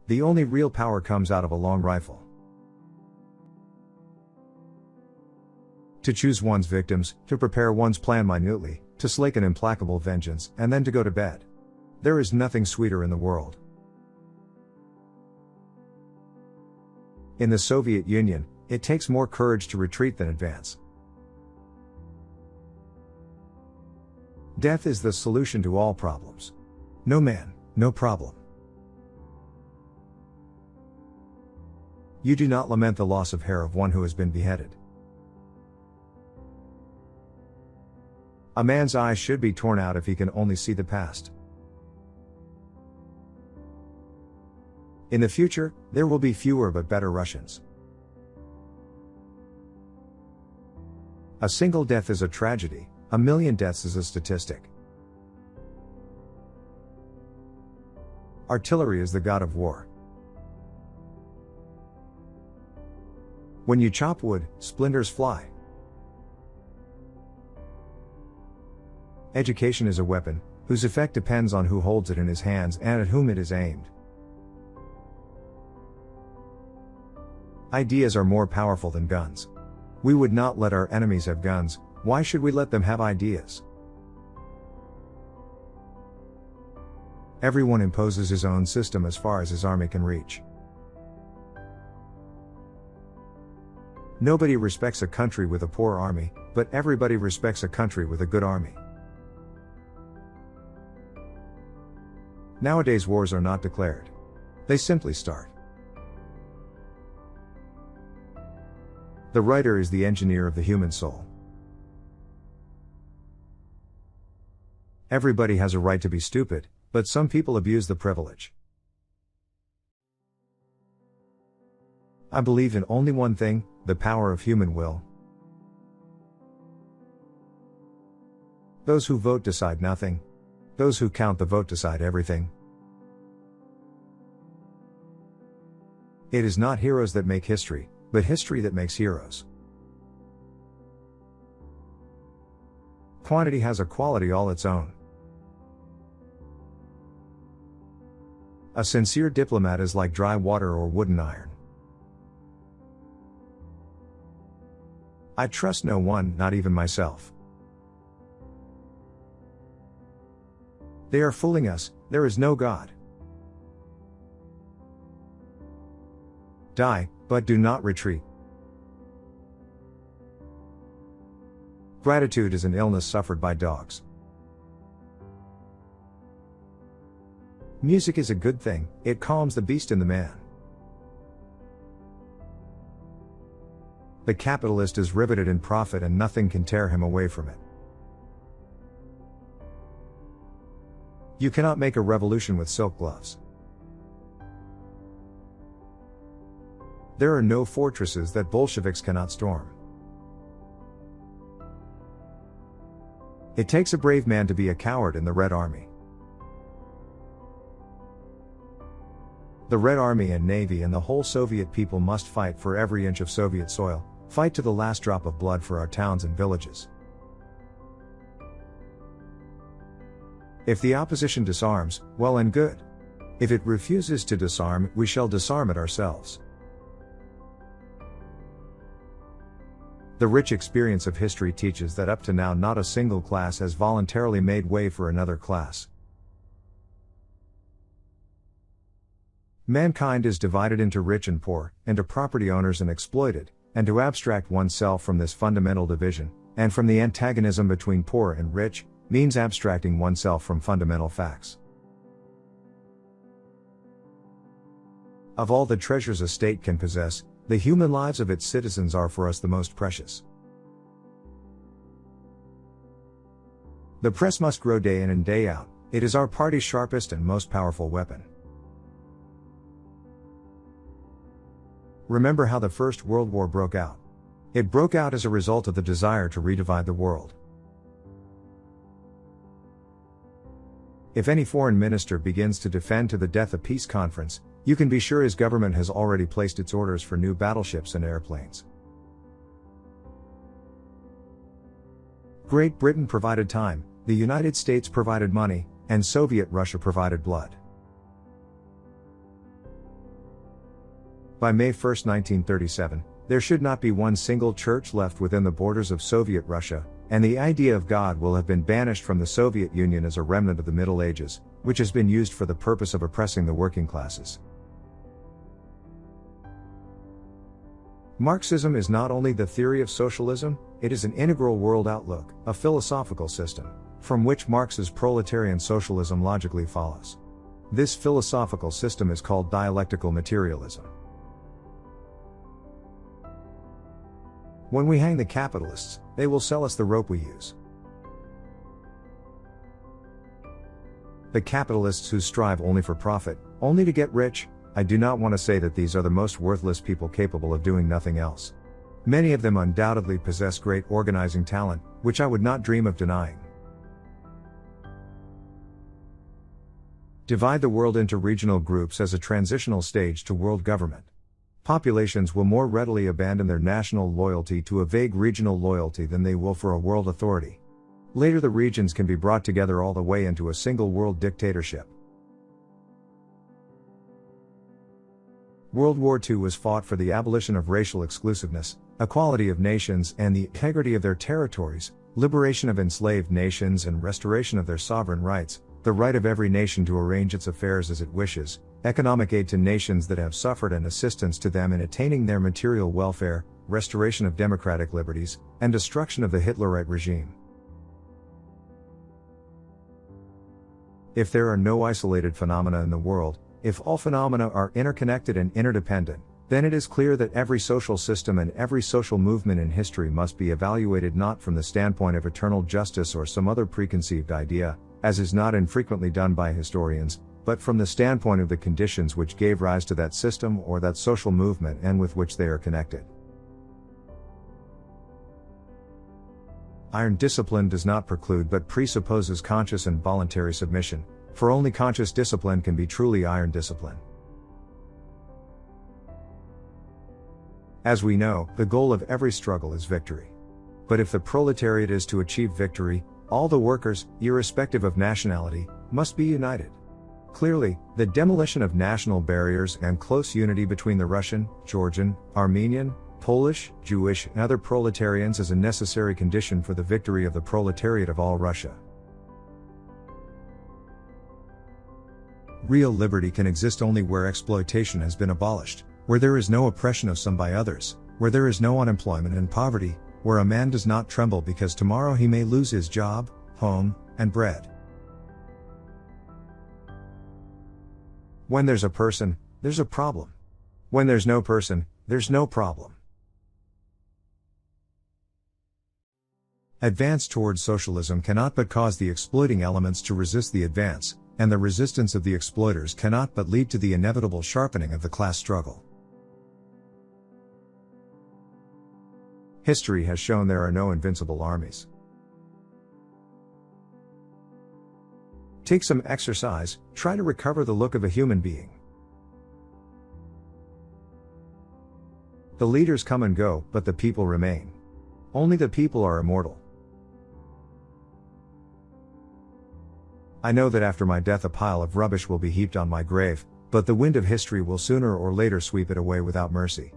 The only real power comes out of a long rifle. To choose one's victims, to prepare one's plan minutely, to slake an implacable vengeance, and then to go to bed. There is nothing sweeter in the world. In the Soviet Union, it takes more courage to retreat than advance. Death is the solution to all problems. No man, no problem. You do not lament the loss of hair of one who has been beheaded. A man's eyes should be torn out if he can only see the past. In the future, there will be fewer but better Russians. A single death is a tragedy, a million deaths is a statistic. Artillery is the god of war. When you chop wood, splinters fly. Education is a weapon, whose effect depends on who holds it in his hands and at whom it is aimed. Ideas are more powerful than guns. We would not let our enemies have guns, why should we let them have ideas? Everyone imposes his own system as far as his army can reach. Nobody respects a country with a poor army, but everybody respects a country with a good army. Nowadays wars are not declared. They simply start. The writer is the engineer of the human soul. Everybody has a right to be stupid, but some people abuse the privilege. I believe in only one thing, the power of human will. Those who vote decide nothing. Those who count the vote decide everything. It is not heroes that make history, but history that makes heroes. Quantity has a quality all its own. A sincere diplomat is like dry water or wooden iron. I trust no one, not even myself. They are fooling us, there is no God. Die, but do not retreat. Gratitude is an illness suffered by dogs. Music is a good thing, it calms the beast in the man. The capitalist is riveted in profit and nothing can tear him away from it. You cannot make a revolution with silk gloves. There are no fortresses that Bolsheviks cannot storm. It takes a brave man to be a coward in the Red Army. The Red Army and Navy and the whole Soviet people must fight for every inch of Soviet soil, fight to the last drop of blood for our towns and villages. If the opposition disarms, well and good. If it refuses to disarm, we shall disarm it ourselves. The rich experience of history teaches that up to now not a single class has voluntarily made way for another class. Mankind is divided into rich and poor, into property owners and exploited, and to abstract oneself from this fundamental division, and from the antagonism between poor and rich, means abstracting oneself from fundamental facts. Of all the treasures a state can possess, the human lives of its citizens are for us the most precious. The press must grow day in and day out, it is our party's sharpest and most powerful weapon. Remember how the First World War broke out. It broke out as a result of the desire to redivide the world. If any foreign minister begins to defend to the death a peace conference, you can be sure his government has already placed its orders for new battleships and airplanes. Great Britain provided time, the United States provided money, and Soviet Russia provided blood. By May 1, 1937, there should not be one single church left within the borders of Soviet Russia, and the idea of God will have been banished from the Soviet Union as a remnant of the Middle Ages, which has been used for the purpose of oppressing the working classes. Marxism is not only the theory of socialism, it is an integral world outlook, a philosophical system, from which Marx's proletarian socialism logically follows. This philosophical system is called dialectical materialism. When we hang the capitalists, they will sell us the rope we use. The capitalists who strive only for profit, only to get rich, I do not want to say that these are the most worthless people capable of doing nothing else. Many of them undoubtedly possess great organizing talent, which I would not dream of denying. Divide the world into regional groups as a transitional stage to world government. Populations will more readily abandon their national loyalty to a vague regional loyalty than they will for a world authority. Later the regions can be brought together all the way into a single world dictatorship. World War II was fought for the abolition of racial exclusiveness, equality of nations and the integrity of their territories, liberation of enslaved nations and restoration of their sovereign rights, the right of every nation to arrange its affairs as it wishes, economic aid to nations that have suffered and assistance to them in attaining their material welfare, restoration of democratic liberties, and destruction of the Hitlerite regime. If there are no isolated phenomena in the world, if all phenomena are interconnected and interdependent, then it is clear that every social system and every social movement in history must be evaluated not from the standpoint of eternal justice or some other preconceived idea, as is not infrequently done by historians, but from the standpoint of the conditions which gave rise to that system or that social movement and with which they are connected. Iron discipline does not preclude but presupposes conscious and voluntary submission, for only conscious discipline can be truly iron discipline. As we know, the goal of every struggle is victory. But if the proletariat is to achieve victory, all the workers, irrespective of nationality, must be united. Clearly, the demolition of national barriers and close unity between the Russian, Georgian, Armenian, Polish, Jewish, and other proletarians is a necessary condition for the victory of the proletariat of all Russia. Real liberty can exist only where exploitation has been abolished, where there is no oppression of some by others, where there is no unemployment and poverty, where a man does not tremble because tomorrow he may lose his job, home, and bread. When there's a person, there's a problem. When there's no person, there's no problem. Advance towards socialism cannot but cause the exploiting elements to resist the advance, and the resistance of the exploiters cannot but lead to the inevitable sharpening of the class struggle. History has shown there are no invincible armies. Take some exercise, try to recover the look of a human being. The leaders come and go, but the people remain. Only the people are immortal. I know that after my death a pile of rubbish will be heaped on my grave, but the wind of history will sooner or later sweep it away without mercy.